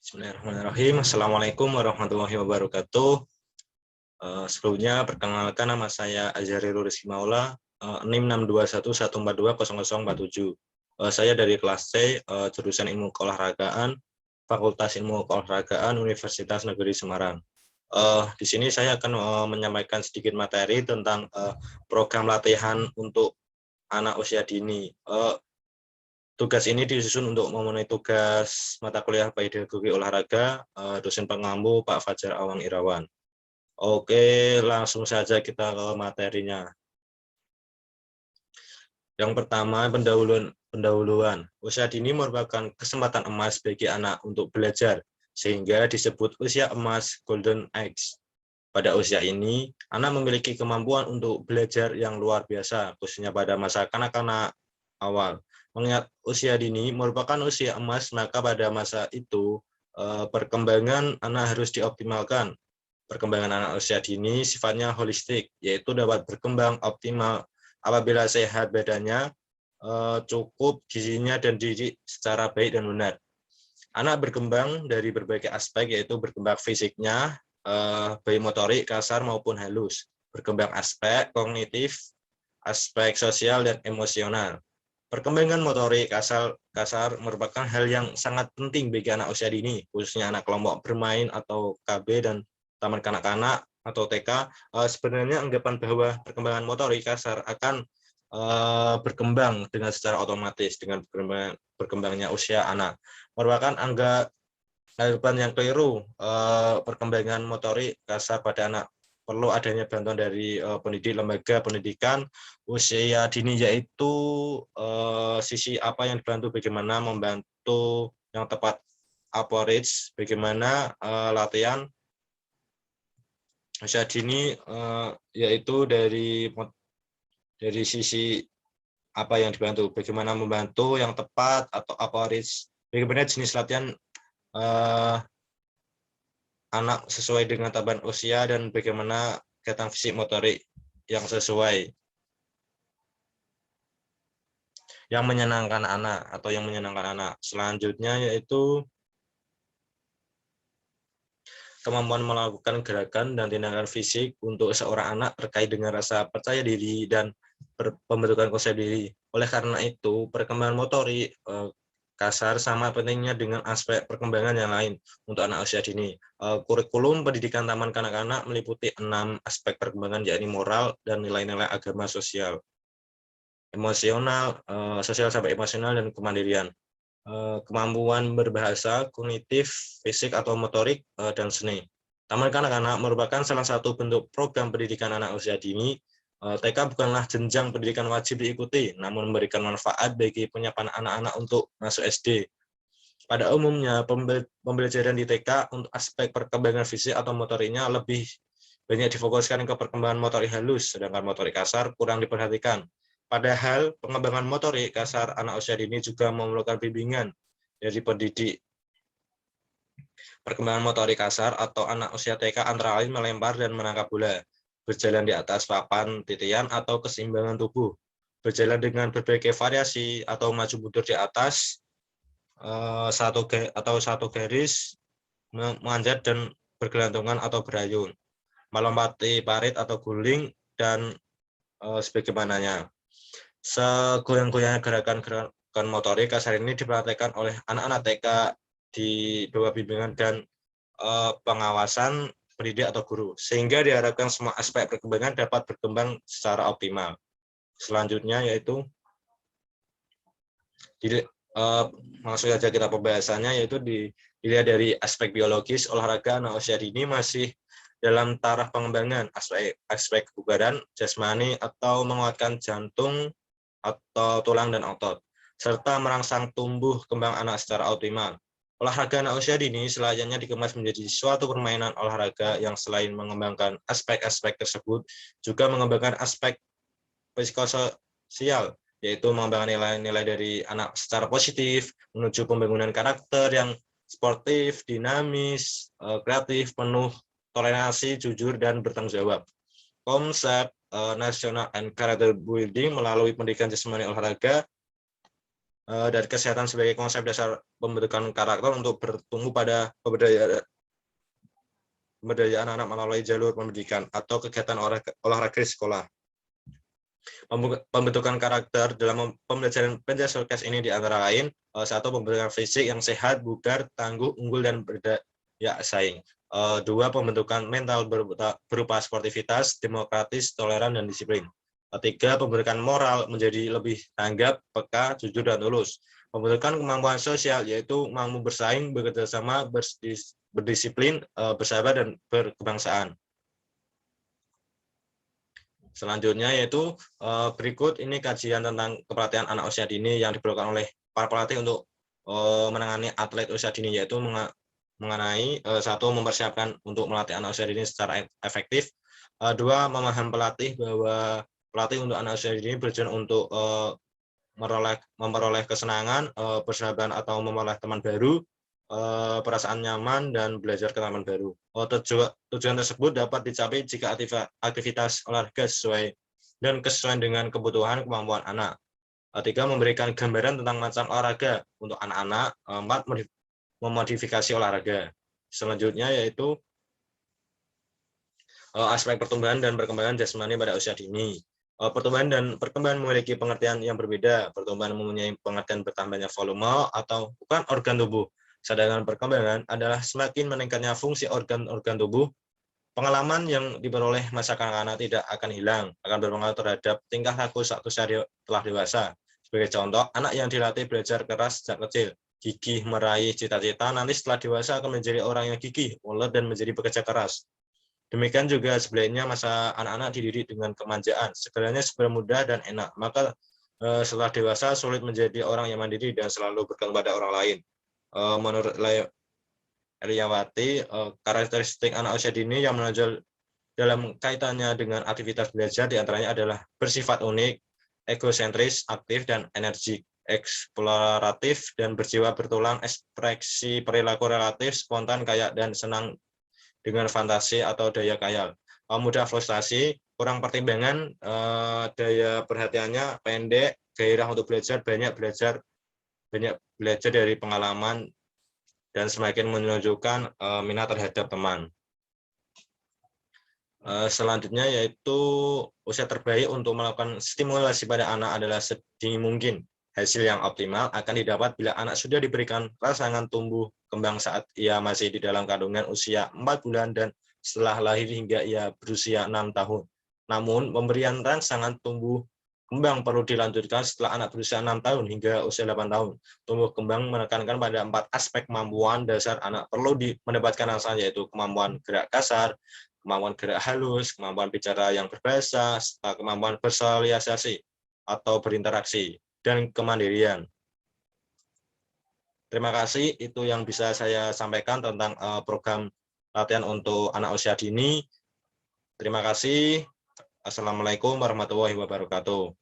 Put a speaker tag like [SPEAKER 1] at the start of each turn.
[SPEAKER 1] Bismillahirrahmanirrahim. Assalamualaikum warahmatullahi wabarakatuh. Sebelumnya perkenalkan, nama saya Azharirul Rizky Maula, NIM 62114200047. Saya dari kelas C, jurusan Ilmu Keolahragaan, Fakultas Ilmu Keolahragaan Universitas Negeri Semarang. Di sini saya akan menyampaikan sedikit materi tentang program latihan untuk anak usia dini. Tugas ini disusun untuk memenuhi tugas mata kuliah Pedagogi Olahraga, dosen pengampu Pak Fajar Awang Irawan. Oke, langsung saja kita ke materinya. Yang pertama, pendahuluan. Usia dini merupakan kesempatan emas bagi anak untuk belajar, sehingga disebut usia emas Golden Age. Pada usia ini, anak memiliki kemampuan untuk belajar yang luar biasa, khususnya pada masa kanak-kanak awal. Mengingat usia dini merupakan usia emas, maka pada masa itu perkembangan anak harus dioptimalkan. Perkembangan anak usia dini sifatnya holistik, yaitu dapat berkembang optimal apabila sehat badannya, cukup gizinya, dan dididik secara baik dan benar. Anak berkembang dari berbagai aspek, yaitu berkembang fisiknya, baik motorik, kasar maupun halus, berkembang aspek kognitif, aspek sosial, dan emosional. Perkembangan motorik kasar merupakan hal yang sangat penting bagi anak usia dini, khususnya anak kelompok bermain atau KB dan taman kanak-kanak atau TK. Sebenarnya anggapan bahwa perkembangan motorik kasar akan berkembang dengan secara otomatis dengan berkembangnya usia anak. Merupakan anggapan yang keliru. Perkembangan motorik kasar pada anak perlu adanya bantuan dari lembaga pendidikan usia dini, yaitu sisi apa yang dibantu, bagaimana membantu yang tepat approach, bagaimana latihan usia dini, yaitu dari sisi apa yang dibantu, bagaimana membantu yang tepat atau approach, bagaimana jenis latihan anak sesuai dengan tahapan usia, dan bagaimana kegiatan fisik motorik yang sesuai, yang menyenangkan anak atau yang menyenangkan anak. Selanjutnya yaitu kemampuan melakukan gerakan dan tindakan fisik untuk seorang anak terkait dengan rasa percaya diri dan pembentukan konsep diri. Oleh karena itu, perkembangan motorik kasar sama pentingnya dengan aspek perkembangan yang lain untuk anak usia dini. Kurikulum pendidikan taman kanak-kanak meliputi 6 aspek perkembangan, yakni moral dan nilai-nilai agama, sosial, emosional, sosial sampai emosional, dan kemandirian. Kemampuan berbahasa, kognitif, fisik atau motorik, dan seni. Taman kanak-kanak merupakan salah satu bentuk program pendidikan anak usia dini. TK bukanlah jenjang pendidikan wajib diikuti, namun memberikan manfaat bagi penyiapan anak-anak untuk masuk SD. Pada umumnya, pembelajaran di TK untuk aspek perkembangan fisik atau motoriknya lebih banyak difokuskan ke perkembangan motorik halus, sedangkan motorik kasar kurang diperhatikan. Padahal pengembangan motorik kasar anak usia dini juga memerlukan bimbingan dari pendidik. Perkembangan motorik kasar atau anak usia TK antara lain melempar dan menangkap bola, berjalan di atas papan titian atau keseimbangan tubuh, berjalan dengan berbagai variasi atau maju mundur di atas satu garis, memanjat dan bergelantungan atau berayun, melompati parit atau guling, dan sebagaimananya. Segoyang-goyangnya gerakan motorik kasar ini dipraktekkan oleh anak-anak TK di bawah bimbingan dan pengawasan pendidik atau guru, sehingga diharapkan semua aspek perkembangan dapat berkembang secara optimal. Selanjutnya yaitu langsung saja kita pembahasannya, yaitu dilihat dari aspek biologis. Olahraga anak usia dini masih dalam taraf pengembangan aspek kebugaran jasmani atau menguatkan jantung atau tulang dan otot, serta merangsang tumbuh kembang anak secara optimal. Olahraga anak usia dini selayaknya dikemas menjadi suatu permainan olahraga yang selain mengembangkan aspek-aspek tersebut, juga mengembangkan aspek psikososial, yaitu mengembangkan nilai-nilai dari anak secara positif, menuju pembangunan karakter yang sportif, dinamis, kreatif, penuh toleransi, jujur, dan bertanggung jawab. Konsep national and character building melalui pendidikan jasmani olahraga dari kesehatan sebagai konsep dasar pembentukan karakter untuk bertumbuh pada pemberdayaan anak melalui jalur pendidikan atau kegiatan olahraga di sekolah. Pembentukan karakter dalam pembelajaran Pencaksilat ini di antara lain, satu, pembentukan fisik yang sehat, bugar, tangguh, unggul, dan berdaya saing. Dua, pembentukan mental berupa sportivitas, demokratis, toleran, dan disiplin. Tiga, pembentukan moral menjadi lebih tanggap, peka, jujur, dan tulus. Pembentukan kemampuan sosial yaitu mampu bersaing, bekerjasama, berdisiplin, bersahabat, dan berkebangsaan. Selanjutnya yaitu berikut ini kajian tentang kepelatihan anak usia dini yang diperlukan oleh para pelatih untuk menangani atlet usia dini, yaitu mengenai satu, mempersiapkan untuk melatih anak usia dini secara efektif. Dua, memahami pelatih bahwa pelatih untuk anak usia dini bertujuan untuk memperoleh kesenangan, persahabatan atau memperoleh teman baru, perasaan nyaman, dan belajar ke teman baru. Tujuan tersebut dapat dicapai jika aktivitas olahraga kesesuaian dengan kebutuhan kemampuan anak. Tiga, memberikan gambaran tentang macam olahraga untuk anak-anak. Empat, memodifikasi olahraga. Selanjutnya yaitu aspek pertumbuhan dan perkembangan jasmani pada usia dini. Pertumbuhan dan perkembangan memiliki pengertian yang berbeda. Pertumbuhan mempunyai pengertian bertambahnya volume atau bukan organ tubuh. Sedangkan perkembangan adalah semakin meningkatnya fungsi organ-organ tubuh. Pengalaman yang diperoleh masa kanak-kanak tidak akan hilang, akan berpengaruh terhadap tingkah laku saat usia telah dewasa. Sebagai contoh, anak yang dilatih belajar keras sejak kecil, gigih meraih cita-cita, nanti setelah dewasa akan menjadi orang yang gigih, ulet, dan menjadi pekerja keras. Demikian juga sebaliknya, masa anak-anak dididik dengan kemanjaan, segalanya serba mudah dan enak, maka setelah dewasa sulit menjadi orang yang mandiri dan selalu bergantung pada orang lain. Menurut Eliawati, karakteristik anak usia dini yang menonjol dalam kaitannya dengan aktivitas belajar diantaranya adalah bersifat unik, egosentris, aktif, dan energik, eksploratif, dan berjiwa bertulang, ekspresi perilaku relatif, spontan, kaya, dan senang dengan fantasi atau daya khayal. Mudah frustasi, kurang pertimbangan, daya perhatiannya pendek, gairah untuk belajar, banyak belajar dari pengalaman, dan semakin menunjukkan minat terhadap teman. Selanjutnya yaitu usia terbaik untuk melakukan stimulasi pada anak adalah sedini mungkin. Hasil yang optimal akan didapat bila anak sudah diberikan rangsangan tumbuh kembang saat ia masih di dalam kandungan usia 4 bulan dan setelah lahir hingga ia berusia 6 tahun. Namun, pemberian rangsangan tumbuh kembang perlu dilanjutkan setelah anak berusia 6 tahun hingga usia 8 tahun. Tumbuh kembang menekankan pada 4 aspek kemampuan dasar anak perlu mendapatkan rangsangan, yaitu kemampuan gerak kasar, kemampuan gerak halus, kemampuan bicara yang berbahasa, serta kemampuan bersosialisasi atau berinteraksi, dan kemandirian. Terima kasih, itu yang bisa saya sampaikan tentang program latihan untuk anak usia dini. Terima kasih. Assalamualaikum warahmatullahi wabarakatuh.